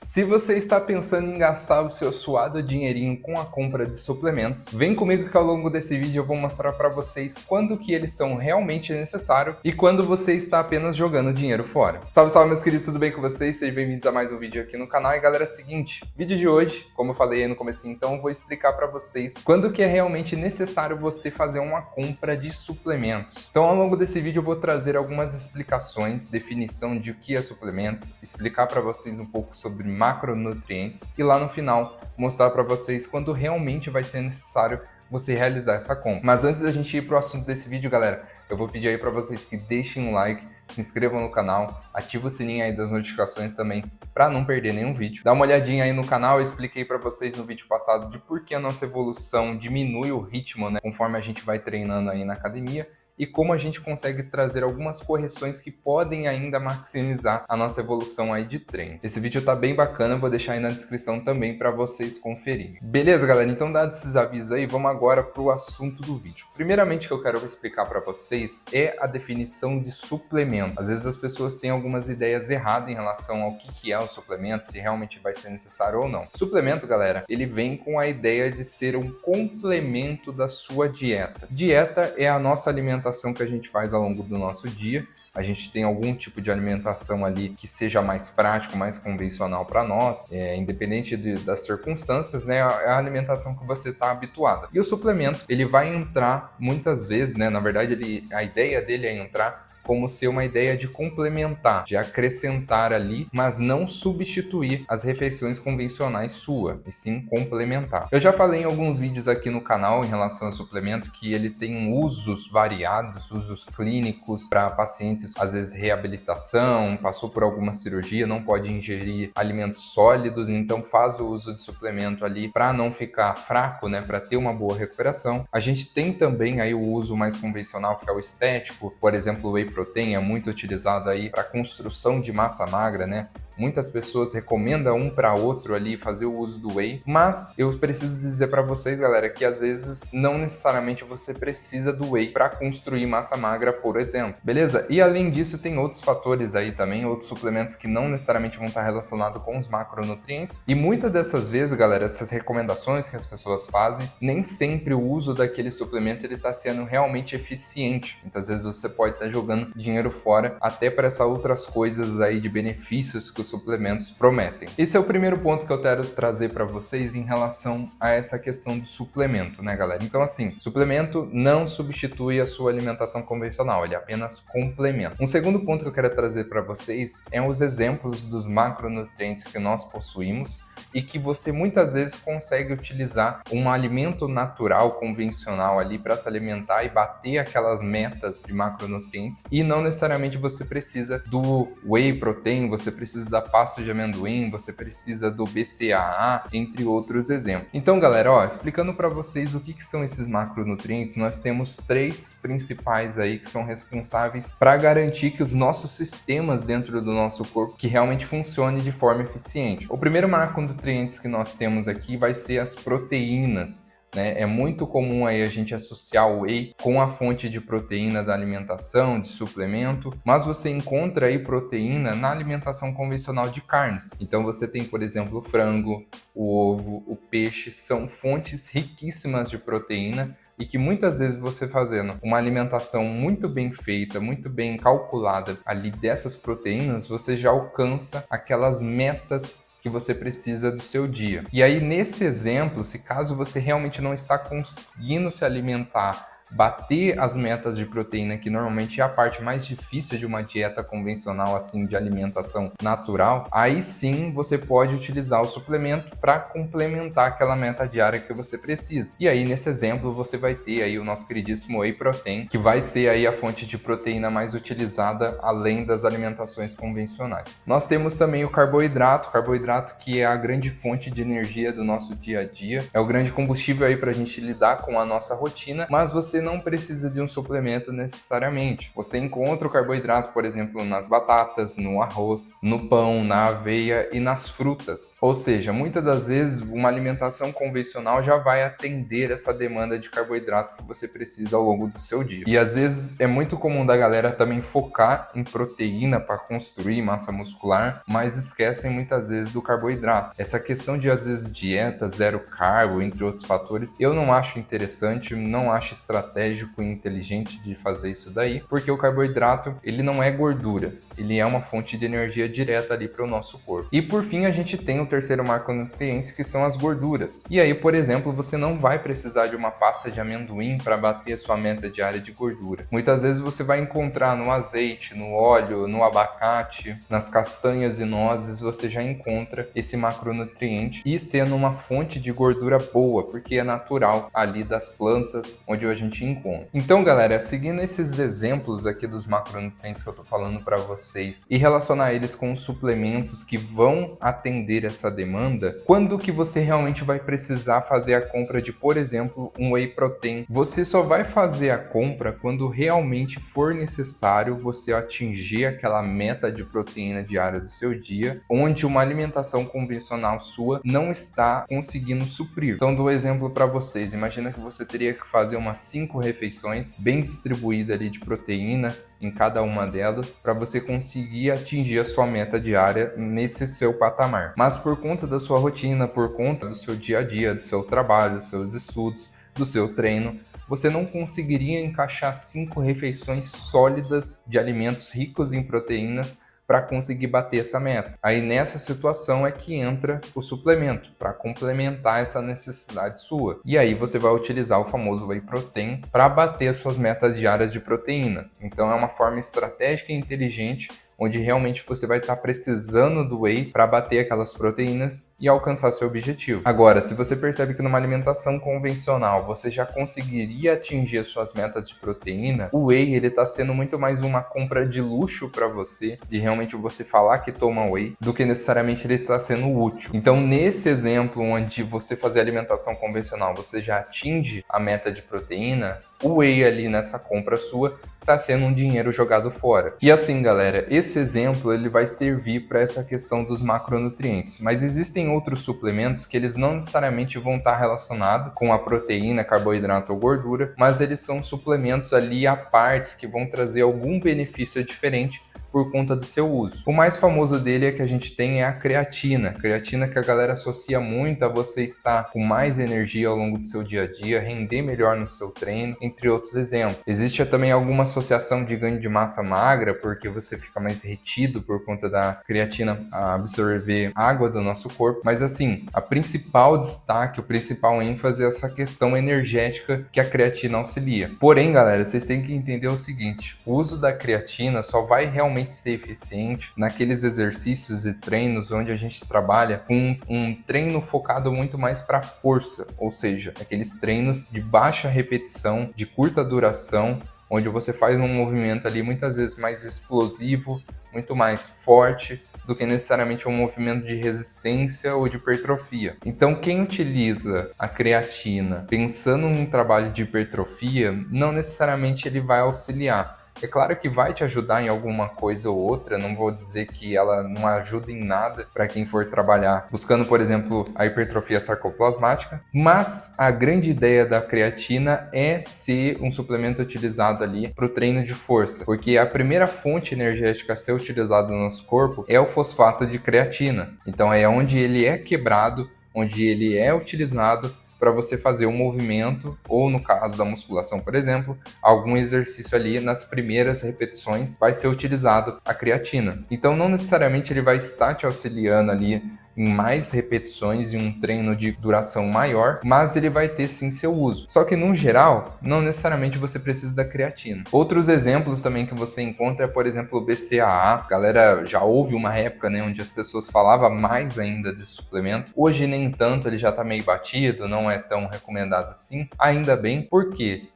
Se você está pensando em gastar o seu suado dinheirinho com a compra de suplementos, vem comigo que ao longo desse vídeo eu vou mostrar para vocês quando que eles são realmente necessários e quando você está apenas jogando dinheiro fora. Salve, salve meus queridos, tudo bem com vocês? Sejam bem-vindos a mais um vídeo aqui no canal. E galera, é o seguinte, vídeo de hoje, como eu falei aí no comecinho, então eu vou explicar para vocês quando que é realmente necessário você fazer uma compra de suplementos. Então ao longo desse vídeo eu vou trazer algumas explicações, definição de o que é suplemento, explicar para vocês um pouco sobre macronutrientes e lá no final mostrar para vocês quando realmente vai ser necessário você realizar essa compra. Mas antes da gente ir para o assunto desse vídeo, galera, eu vou pedir aí para vocês que deixem um like, se inscrevam no canal, ativa o sininho aí das notificações também para não perder nenhum vídeo. Dá uma olhadinha aí no canal, eu expliquei para vocês no vídeo passado de por que a nossa evolução diminui o ritmo, né, conforme a gente vai treinando aí na academia. E como a gente consegue trazer algumas correções que podem ainda maximizar a nossa evolução aí de treino. Esse vídeo tá bem bacana, eu vou deixar aí na descrição também para vocês conferirem. Beleza, galera? Então, dados esses avisos aí, vamos agora para o assunto do vídeo. Primeiramente, que eu quero explicar para vocês é a definição de suplemento. Às vezes as pessoas têm algumas ideias erradas em relação ao que é o suplemento, se realmente vai ser necessário ou não. Suplemento, galera, ele vem com a ideia de ser um complemento da sua dieta. Dieta é a nossa alimentação que a gente faz ao longo do nosso dia. A gente tem algum tipo de alimentação ali que seja mais prático, mais convencional para nós, independente das circunstâncias, né? É a alimentação que você está habituado. E o suplemento, ele vai entrar muitas vezes, né? Na verdade, a ideia dele é entrar como ser uma ideia de complementar, de acrescentar ali, mas não substituir as refeições convencionais sua, e sim complementar. Eu já falei em alguns vídeos aqui no canal em relação ao suplemento que ele tem usos variados, usos clínicos para pacientes, às vezes reabilitação, passou por alguma cirurgia, não pode ingerir alimentos sólidos, então faz o uso de suplemento ali para não ficar fraco, né, para ter uma boa recuperação. A gente tem também aí o uso mais convencional, que é o estético, por exemplo, o whey protein é muito utilizado aí para construção de massa magra, né? Muitas pessoas recomendam um para outro ali fazer o uso do whey, mas eu preciso dizer para vocês, galera, que às vezes não necessariamente você precisa do whey para construir massa magra, por exemplo, beleza? E além disso, tem outros fatores aí também, outros suplementos que não necessariamente vão estar relacionados com os macronutrientes. E muitas dessas vezes, galera, essas recomendações que as pessoas fazem, nem sempre o uso daquele suplemento ele está sendo realmente eficiente. Muitas vezes você pode estar jogando dinheiro fora até para essas outras coisas aí de benefícios que os suplementos prometem. Esse é o primeiro ponto que eu quero trazer para vocês em relação a essa questão do suplemento, né, galera? Então, assim, suplemento não substitui a sua alimentação convencional, ele apenas complementa. Um segundo ponto que eu quero trazer para vocês é os exemplos dos macronutrientes que nós possuímos e que você muitas vezes consegue utilizar um alimento natural, convencional ali para se alimentar e bater aquelas metas de macronutrientes, e não necessariamente você precisa do whey protein, você precisa da pasta de amendoim, você precisa do BCAA, entre outros exemplos. Então, galera, ó, explicando para vocês o que são esses macronutrientes, nós temos três principais aí que são responsáveis para garantir que os nossos sistemas dentro do nosso corpo que realmente funcione de forma eficiente. O primeiro macronutrientes que nós temos aqui vai ser as proteínas. É muito comum aí a gente associar o whey com a fonte de proteína da alimentação, de suplemento, mas você encontra aí proteína na alimentação convencional de carnes. Então você tem, por exemplo, o frango, o ovo, o peixe, são fontes riquíssimas de proteína e que muitas vezes você fazendo uma alimentação muito bem feita, muito bem calculada ali dessas proteínas, você já alcança aquelas metas que você precisa do seu dia. E aí, nesse exemplo, se caso você realmente não está conseguindo se alimentar, bater as metas de proteína, que normalmente é a parte mais difícil de uma dieta convencional, assim, de alimentação natural, aí sim você pode utilizar o suplemento para complementar aquela meta diária que você precisa. E aí, nesse exemplo, você vai ter aí o nosso queridíssimo whey protein, que vai ser aí a fonte de proteína mais utilizada além das alimentações convencionais. Nós temos também o carboidrato que é a grande fonte de energia do nosso dia a dia, é o grande combustível aí para a gente lidar com a nossa rotina, mas você você não precisa de um suplemento necessariamente. Você encontra o carboidrato, por exemplo, nas batatas, no arroz, no pão, na aveia e nas frutas. Ou seja, muitas das vezes uma alimentação convencional já vai atender essa demanda de carboidrato que você precisa ao longo do seu dia. E às vezes é muito comum da galera também focar em proteína para construir massa muscular, mas esquecem muitas vezes do carboidrato. Essa questão de às vezes dieta, zero carbo, entre outros fatores, eu não acho interessante, não acho estratégico e inteligente de fazer isso daí, porque o carboidrato, ele não é gordura, ele é uma fonte de energia direta ali para o nosso corpo. E por fim, a gente tem o terceiro macronutriente, que são as gorduras. E aí, por exemplo, você não vai precisar de uma pasta de amendoim para bater a sua meta diária de gordura. Muitas vezes você vai encontrar no azeite, no óleo, no abacate, nas castanhas e nozes, você já encontra esse macronutriente e sendo uma fonte de gordura boa, porque é natural ali das plantas onde a gente encontra. Então, galera, seguindo esses exemplos aqui dos macronutrientes que eu tô falando para vocês e relacionar eles com os suplementos que vão atender essa demanda, quando que você realmente vai precisar fazer a compra de, por exemplo, um whey protein? Você só vai fazer a compra quando realmente for necessário você atingir aquela meta de proteína diária do seu dia, onde uma alimentação convencional sua não está conseguindo suprir. Então, dou exemplo para vocês. Imagina que você teria que fazer umas 5 refeições bem distribuídas ali de proteína em cada uma delas para você conseguir atingir a sua meta diária nesse seu patamar. Mas por conta da sua rotina, por conta do seu dia a dia, do seu trabalho, dos seus estudos, do seu treino, você não conseguiria encaixar 5 refeições sólidas de alimentos ricos em proteínas para conseguir bater essa meta. Aí nessa situação é que entra o suplemento, para complementar essa necessidade sua. E aí você vai utilizar o famoso whey protein para bater as suas metas diárias de proteína. Então é uma forma estratégica e inteligente onde realmente você vai estar precisando do whey para bater aquelas proteínas e alcançar seu objetivo. Agora, se você percebe que numa alimentação convencional você já conseguiria atingir as suas metas de proteína, o whey ele está sendo muito mais uma compra de luxo para você, de realmente você falar que toma whey, do que necessariamente ele está sendo útil. Então, nesse exemplo onde você fazer alimentação convencional, você já atinge a meta de proteína, o whey ali nessa compra sua está sendo um dinheiro jogado fora. E assim, galera, esse exemplo ele vai servir para essa questão dos macronutrientes, mas existem outros suplementos que eles não necessariamente vão estar relacionados com a proteína, carboidrato ou gordura, mas eles são suplementos ali à parte que vão trazer algum benefício diferente por conta do seu uso. O mais famoso dele é que a gente tem é a creatina. Creatina que a galera associa muito a você estar com mais energia ao longo do seu dia a dia, render melhor no seu treino, entre outros exemplos. Existe também alguma associação de ganho de massa magra, porque você fica mais retido por conta da creatina absorver água do nosso corpo. Mas assim, a principal destaque, o principal ênfase é essa questão energética que a creatina auxilia. Porém, galera, vocês têm que entender o seguinte, o uso da creatina só vai realmente ser eficiente naqueles exercícios e treinos onde a gente trabalha com um treino focado muito mais para força, ou seja, aqueles treinos de baixa repetição, de curta duração, onde você faz um movimento ali muitas vezes mais explosivo, muito mais forte, do que necessariamente um movimento de resistência ou de hipertrofia. Então, quem utiliza a creatina pensando num trabalho de hipertrofia, não necessariamente ele vai auxiliar. É claro que vai te ajudar em alguma coisa ou outra, não vou dizer que ela não ajuda em nada para quem for trabalhar buscando, por exemplo, a hipertrofia sarcoplasmática, mas a grande ideia da creatina é ser um suplemento utilizado ali para o treino de força, porque a primeira fonte energética a ser utilizada no nosso corpo é o fosfato de creatina. Então é onde ele é quebrado, onde ele é utilizado para você fazer um movimento, ou no caso da musculação, por exemplo, algum exercício ali nas primeiras repetições vai ser utilizado a creatina. Então não necessariamente ele vai estar te auxiliando ali em mais repetições e um treino de duração maior, mas ele vai ter sim seu uso. Só que no geral, não necessariamente você precisa da creatina. Outros exemplos também que você encontra é, por exemplo, o BCAA. A galera já houve uma época, né, onde as pessoas falavam mais ainda desse suplemento. Hoje nem tanto, ele já está meio batido, não é tão recomendado assim. Ainda bem, por quê?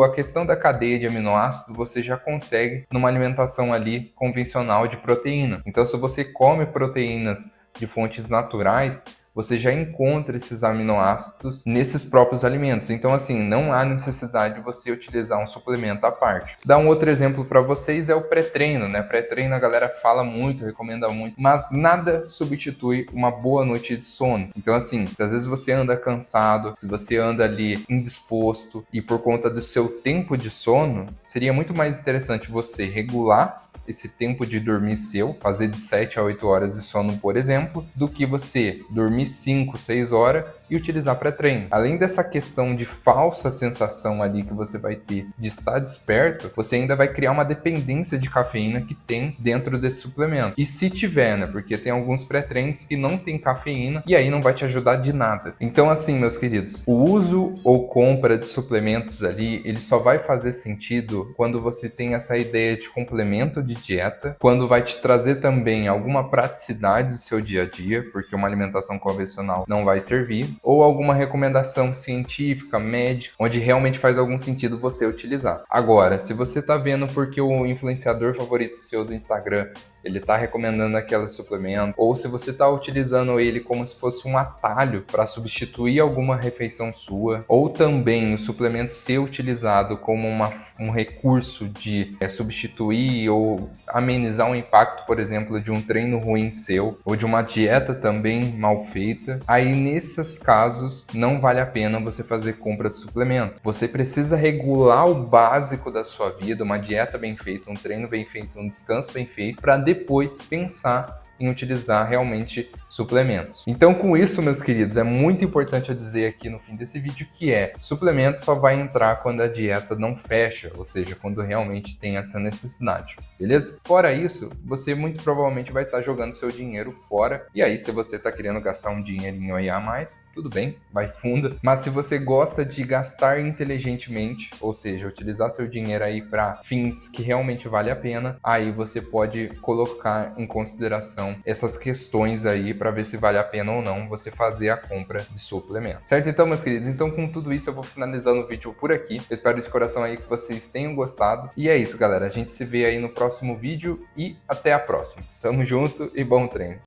A questão da cadeia de aminoácidos você já consegue numa alimentação ali convencional de proteína. Então, se você come proteínas de fontes naturais, você já encontra esses aminoácidos nesses próprios alimentos. Então, assim, não há necessidade de você utilizar um suplemento à parte. Dar um outro exemplo para vocês é o pré-treino, né? Pré-treino a galera fala muito, recomenda muito, mas nada substitui uma boa noite de sono. Então, assim, se às vezes você anda cansado, se você anda ali indisposto e por conta do seu tempo de sono, seria muito mais interessante você regular esse tempo de dormir seu, fazer de 7 a 8 horas de sono, por exemplo, do que você dormir 5, 6 horas e utilizar pré-treino. Além dessa questão de falsa sensação ali que você vai ter de estar desperto, você ainda vai criar uma dependência de cafeína que tem dentro desse suplemento. E se tiver, né? Porque tem alguns pré-treinos que não tem cafeína e aí não vai te ajudar de nada. Então, assim, meus queridos, o uso ou compra de suplementos ali, ele só vai fazer sentido quando você tem essa ideia de complemento de dieta, quando vai te trazer também alguma praticidade do seu dia a dia, porque uma alimentação convencional não vai servir, ou alguma recomendação científica, médica, onde realmente faz algum sentido você utilizar. Agora, se você tá vendo porque o influenciador favorito seu do Instagram ele tá recomendando aquele suplemento, ou se você tá utilizando ele como se fosse um atalho para substituir alguma refeição sua, ou também o suplemento ser utilizado como um recurso de substituir ou amenizar um impacto, por exemplo, de um treino ruim seu, ou de uma dieta também mal feita, aí nesses casos não vale a pena você fazer compra de suplemento. Você precisa regular o básico da sua vida, uma dieta bem feita, um treino bem feito, um descanso bem feito, para depois pensar em utilizar realmente suplementos. Então, com isso, meus queridos, é muito importante eu dizer aqui no fim desse vídeo que suplemento só vai entrar quando a dieta não fecha, ou seja, quando realmente tem essa necessidade, beleza? Fora isso, você muito provavelmente vai estar jogando seu dinheiro fora, e aí se você está querendo gastar um dinheirinho aí a mais, tudo bem, vai funda, mas se você gosta de gastar inteligentemente, ou seja, utilizar seu dinheiro aí para fins que realmente vale a pena, aí você pode colocar em consideração essas questões aí para ver se vale a pena ou não você fazer a compra de suplemento. Certo? Então, meus queridos, então com tudo isso eu vou finalizando o vídeo por aqui. Eu espero de coração aí que vocês tenham gostado. E é isso, galera. A gente se vê aí no próximo vídeo e até a próxima. Tamo junto e bom treino!